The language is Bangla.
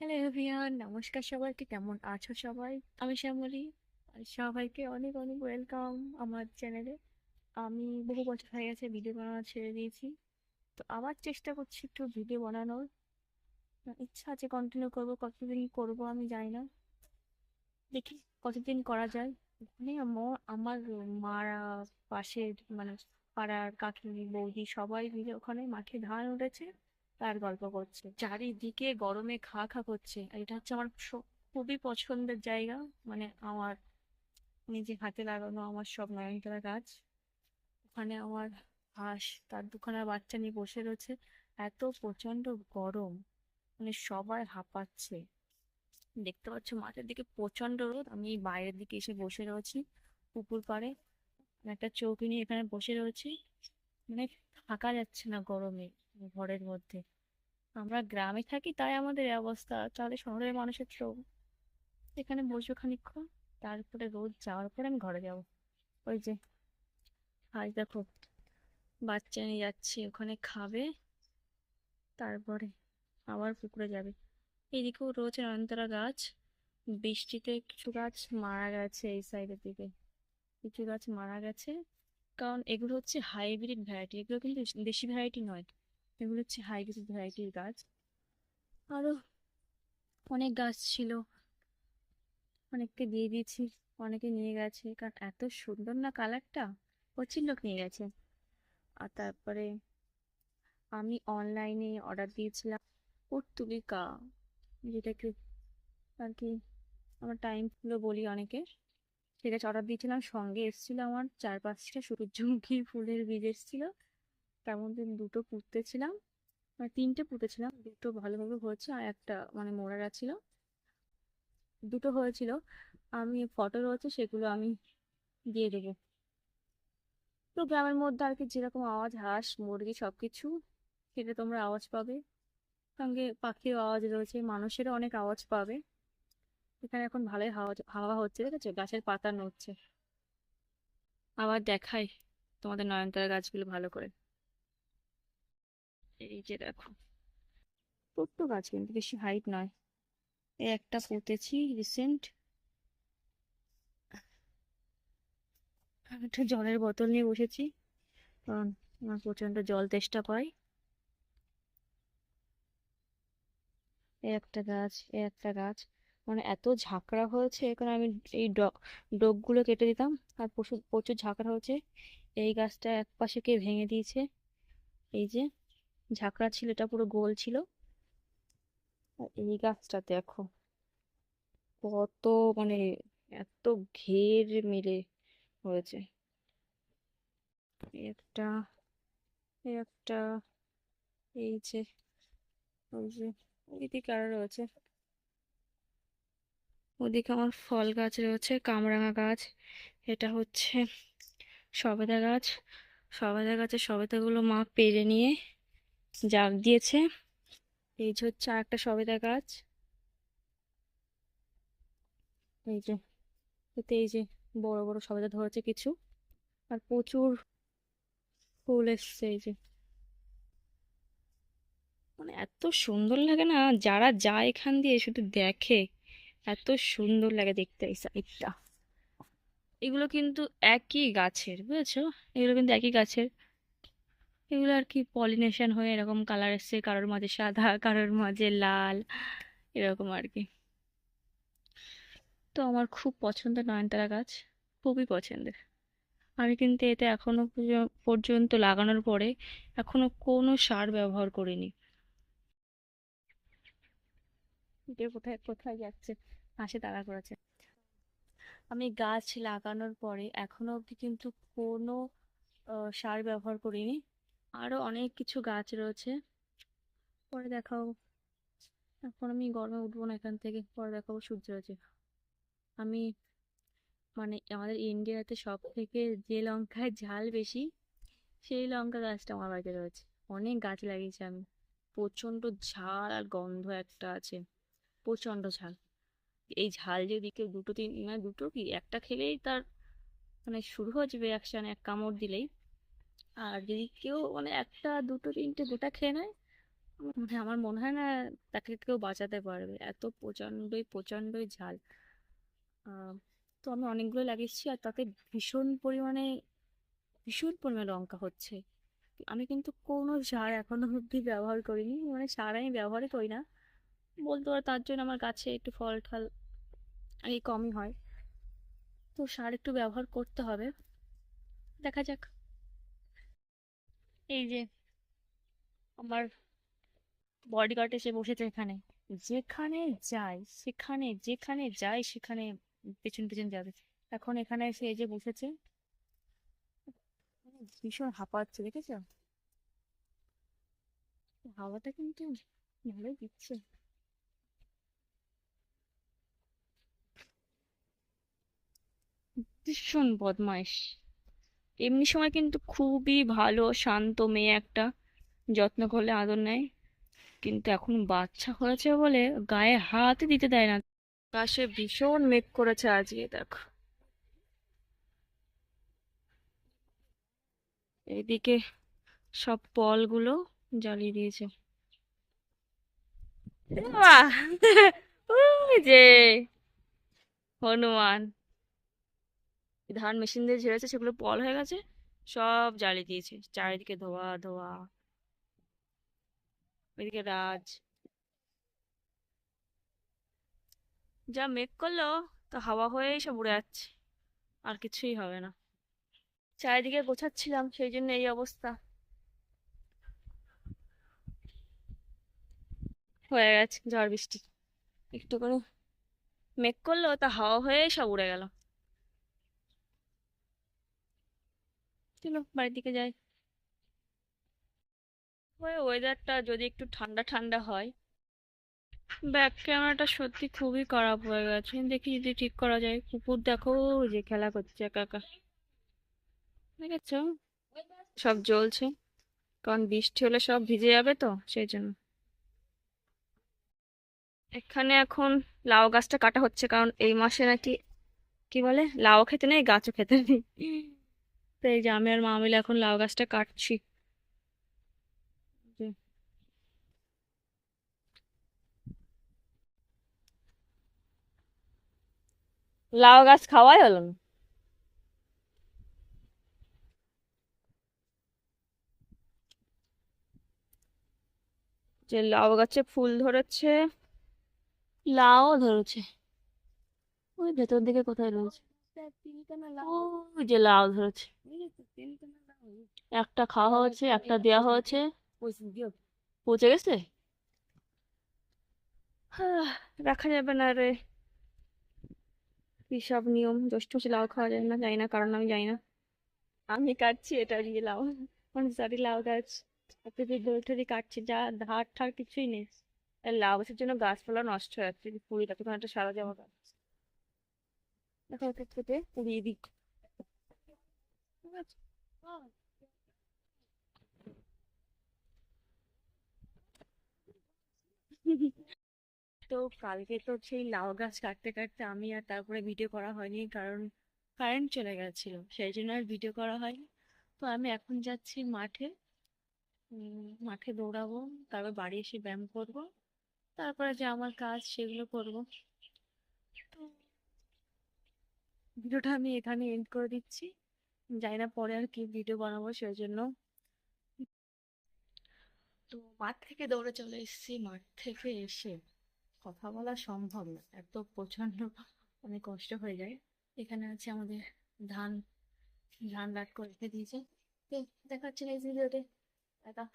হ্যালো এভরিওয়ান, নমস্কার সবাইকে। কেমন আছো সবাই? আমি শ্যামলী। আর সবাইকে অনেক অনেক ওয়েলকাম আমার চ্যানেলে। আমি বহু বছর হয়ে গেছে ভিডিও বানানো ছেড়ে দিয়েছি, তো আবার চেষ্টা করছি একটু ভিডিও বানানোর। ইচ্ছা আছে কন্টিনিউ করবো, কতদিন করবো আমি জানি না, দেখি কতদিন করা যায়। মানে আমার মারা পাশের মানে পাড়ার কাকিনি বৌদি সবাই মিলে ওখানে মাঠে ধান উঠেছে, তার গল্প করছে, চারিদিকে গরমে খা খা করছে। আর এটা হচ্ছে আমার খুবই পছন্দের জায়গা। মানে আমার নিজে হাতে লাগানো আমার সব নয়নতারা গাছ। ওখানে আমার হাঁস তার দুখানা বাচ্চা নিয়ে বসে রয়েছে। এত প্রচন্ড গরম, মানে সবাই হাঁপাচ্ছে। দেখতে পাচ্ছ মাঠের দিকে প্রচন্ড রোদ, আমি এই বাইরের দিকে এসে বসে রয়েছি পুকুর পাড়ে। একটা চৌকি নিয়ে এখানে বসে রয়েছি। মানে থাকা যাচ্ছে না গরমে ঘরের মধ্যে। আমরা গ্রামে থাকি তাই আমাদের এই অবস্থা, তাহলে শহরের মানুষের তো এখানে বসবো খানিকক্ষণ, তারপরে রোদ যাওয়ার পরে আমি ঘরে যাব। ওই যে আজ দেখো বাচ্চা নিয়ে যাচ্ছে, ওখানে খাবে, তারপরে আবার পুকুরে যাবে। এদিকেও রয়েছে নয়নতারা গাছ। বৃষ্টিতে কিছু গাছ মারা গেছে, এই সাইডের দিকে কিছু গাছ মারা গেছে, কারণ এগুলো হচ্ছে হাইব্রিড ভ্যারাইটি, এগুলো কিন্তু দেশি ভ্যারাইটি নয়। এগুলো হচ্ছে হাইব্রিড ভ্যারাইটির গাছ। আরো অনেক গাছ ছিল, অনেককে দিয়ে দিয়েছি, অনেকে নিয়ে গেছে, কারণ এত সুন্দর না কালারটা, প্রচুর লোক নিয়ে গেছে। আর তারপরে আমি অনলাইনে অর্ডার দিয়েছিলাম পর্তুলিকা, যেটাকে আর কি আমার টাইমগুলো বলি অনেকে। ঠিক আছে, অর্ডার দিয়েছিলাম, সঙ্গে এসেছিল আমার 4-5টা সূর্যমুখী ফুলের বীজ এসেছিল। তার মধ্যে দুটো পুঁতেছিলাম, মানে তিনটে পুঁতেছিলাম, দুটো ভালোভাবে হয়েছে আর একটা মানে মরে গেছিল। দুটো হয়েছিল, আমি ফটো রয়েছে সেগুলো আমি দিয়ে দেবো। তো গ্রামের মধ্যে আর কি যেরকম আওয়াজ, হাঁস মুরগি সবকিছু সেটা তোমরা আওয়াজ পাবে, সঙ্গে পাখির আওয়াজ রয়েছে, মানুষেরও অনেক আওয়াজ পাবে। এখানে এখন ভালোই হাওয়া হাওয়া হচ্ছে, ঠিক আছে, গাছের পাতা নড়ছে। আবার দেখাই তোমাদের নয়নতারা গাছগুলো ভালো করে। এই যে দেখো, ছোট্ট গাছ কিন্তু বেশি হাইট নয়। এই একটা পুঁতেছি রিসেন্ট। একটা জলের বোতল নিয়ে বসেছি, কারণ আমার প্রচন্ড জল তেষ্টা পাই। এই একটা গাছ, এই একটা গাছ, মানে এত ঝাঁকড়া হয়েছে এখানে। আমি এই ডগগুলো কেটে দিতাম, আর প্রচুর প্রচুর ঝাঁকড়া হয়েছে। এই গাছটা এক পাশে কে ভেঙে দিয়েছে। এই যে ঝাঁকড়া ছিল, এটা পুরো গোল ছিল। আর এই গাছটা দেখো কত, মানে এত ঘের মেরে হয়েছে। এই একটা, এই একটা, এই যে, ওই যে ওইদিকে আরো রয়েছে। ওদিকে আমার ফল গাছ রয়েছে, কামরাঙা গাছ। এটা হচ্ছে সবেদা গাছ। সবেদা গাছের সবেদাগুলো মা পেড়ে নিয়ে জাগ দিয়েছে। এই যে হচ্ছে আর একটা সবেদা গাছ। এই যে এতে এই যে বড় বড় সবেদা ধরেছে কিছু, আর প্রচুর ফুল এসছে। এই যে মানে এত সুন্দর লাগে না, যারা যায় এখান দিয়ে শুধু দেখে, এত সুন্দর লাগে দেখতে এই সাইডটা। এগুলো কিন্তু একই গাছের, বুঝেছো, এগুলো কিন্তু একই গাছের। এগুলো আর কি পলিনেশন হয়ে এরকম কালার এসছে, কারোর মাঝে সাদা, কারোর মাঝে লাল, এরকম আর কি। তো আমার খুব পছন্দের নয়নতারা গাছ, খুবই পছন্দের। আমি কিন্তু এতে এখনো পর্যন্ত লাগানোর পরে এখনো কোনো সার ব্যবহার করিনি। এটা কোথায় কোথায় যাচ্ছে, পাশে তাড়া করেছে। আমি গাছ লাগানোর পরে এখনো অবধি কিন্তু কোনো সার ব্যবহার করিনি। আরো অনেক কিছু গাছ রয়েছে, পরে দেখাও। এখন আমি গরমে উঠবো না এখান থেকে, পরে দেখাবো সূর্য আছে। আমি মানে আমাদের ইন্ডিয়াতে সব থেকে যে লঙ্কায় ঝাল বেশি, সেই লঙ্কা গাছটা আমার বাড়িতে রয়েছে। অনেক গাছ লাগিয়েছি আমি। প্রচন্ড ঝাল আর গন্ধ একটা আছে, প্রচন্ড ঝাল। এই ঝাল যদি কেউ দুটো তিন, মানে দুটো কি একটা খেলেই তার মানে শুরু হয়ে যাবে রিয়াকশন, এক কামড় দিলেই। আর যদি কেউ মানে একটা দুটো তিনটে গোটা খেয়ে নেয়, মানে আমার মনে হয় না তাকে কেউ বাঁচাতে পারবে, এত প্রচন্ডই প্রচন্ডই ঝাল। আহ, তো আমি অনেকগুলো লাগিয়েছি, আর তাতে ভীষণ পরিমাণে লঙ্কা হচ্ছে। আমি কিন্তু কোনো সার এখনো অব্দি ব্যবহার করিনি, মানে সার আমি ব্যবহারই করি না বলতে পারো, তার জন্য আমার গাছে একটু ফল ঠল এই কমই হয়। তো সার একটু ব্যবহার করতে হবে, দেখা যাক। এই যে আমার বডিগার্ড এসে বসেছে এখানে, যেখানে যাই সেখানে পেছন পেছন যাবে। এখন এখানে এসে এই যে বসেছে, মানে ভীষণ হাঁপাচ্ছে, দেখেছো? হাওয়াটা কিন্তু ভালোই দিচ্ছে। ভীষণ বদমাইশ। এমনি সময় কিন্তু খুবই ভালো শান্ত মেয়ে একটা, যত্ন করলে আদর নেয়, কিন্তু এখন বাচ্চা হয়েছে বলে গায়ে হাতই দিতে দেয় না। আকাশে ভীষণ মেঘ করেছে আজকে, দেখো। এইদিকে সব ফলগুলো জ্বালিয়ে দিয়েছে। বাহ! ওই যে হনুমান ধান মেশিন দিয়ে ঝেড়েছে, সেগুলো পল হয়ে গেছে, সব জ্বালিয়ে দিয়েছে, চারিদিকে ধোয়া ধোয়া। ওইদিকে রাজ যা মেঘ করলো, তো হাওয়া হয়েই সব উড়ে যাচ্ছে, আর কিছুই হবে না। চারিদিকে গোছাচ্ছিলাম, সেই জন্য এই অবস্থা হয়ে গেছে। ঝড় বৃষ্টি একটু করে মেঘ করলো, তা হাওয়া হয়ে সব উড়ে গেল। চলো বাড়ির দিকে যাই। ওই ওয়েদারটা যদি একটু ঠান্ডা ঠান্ডা হয়। ব্যাক ক্যামেরাটা সত্যি খুবই খারাপ হয়ে গেছে, দেখি যদি ঠিক করা যায়। কুকুর দেখো, ওই যে খেলা করছে একা একা, দেখেছো? সব জ্বলছে, কারণ বৃষ্টি হলে সব ভিজে যাবে, তো সেই জন্য। এখানে এখন লাউ গাছটা কাটা হচ্ছে, কারণ এই মাসে নাকি কি বলে, লাউ খেতে নেই গাছও খেতে নেই। তো এই যে আমি আর মা মিলে এখন লাউ গাছটা কাটছি। যে লাউ গাছ খাওয়াই হলো না। যে লাউ গাছে ফুল ধরেছে, লাউ ধরেছে, ওই ভেতর দিকে কোথায় রয়েছে, ওই যে লাউ ধরেছে। একটা খাওয়া হয়েছে, একটা দেওয়া হয়েছে, পচে গেছে। হাহ, রাখা যাবে না রে, কি সব নিয়ম, জ্যৈষ্ঠ মাসে লাউ খাওয়া যায় না, জানি না কারণ, আমি জানি না। আমি কাটছি এটা দিয়ে লাউ, মানে সরি লাউ গাছ একটা দিয়ে ধরে ধরে কাটছি, যা ধার ঠার কিছুই নেই। আর লাউ গাছের জন্য গাছপালা নষ্ট হয়ে যাচ্ছে, কুড়িটা তখন একটা সারা যাওয়া গাছ, দেখো ওকে কেটে উড়িয়ে দিক। ঠিক আছে। তো কালকে তো সেই লাউ গাছ কাটতে কাটতে আমি আর তারপরে ভিডিও করা হয়নি, কারণ কারেন্ট চলে গেছিল, সেই জন্য আর ভিডিও করা হয়নি। তো আমি এখন যাচ্ছি মাঠে, মাঠে দৌড়াবো, তারপর বাড়ি এসে ব্যায়াম করব, তারপরে যে আমার কাজ সেগুলো করব। তো ভিডিওটা আমি এখানে এন্ড করে দিচ্ছি, জানি না পরে আর কি ভিডিও বানাবো সেই জন্য। তো মাঠ থেকে দৌড়ে চলে এসেছি, মাঠ থেকে এসে কথা বলা সম্ভব না, এত প্রচন্ড অনেক কষ্ট হয়ে যায়। এখানে আছে আমাদের ধান, ধান লাট করে রেখে দিয়েছে। তো দেখাচ্ছে নেক্সট ভিডিওতে। টাটা।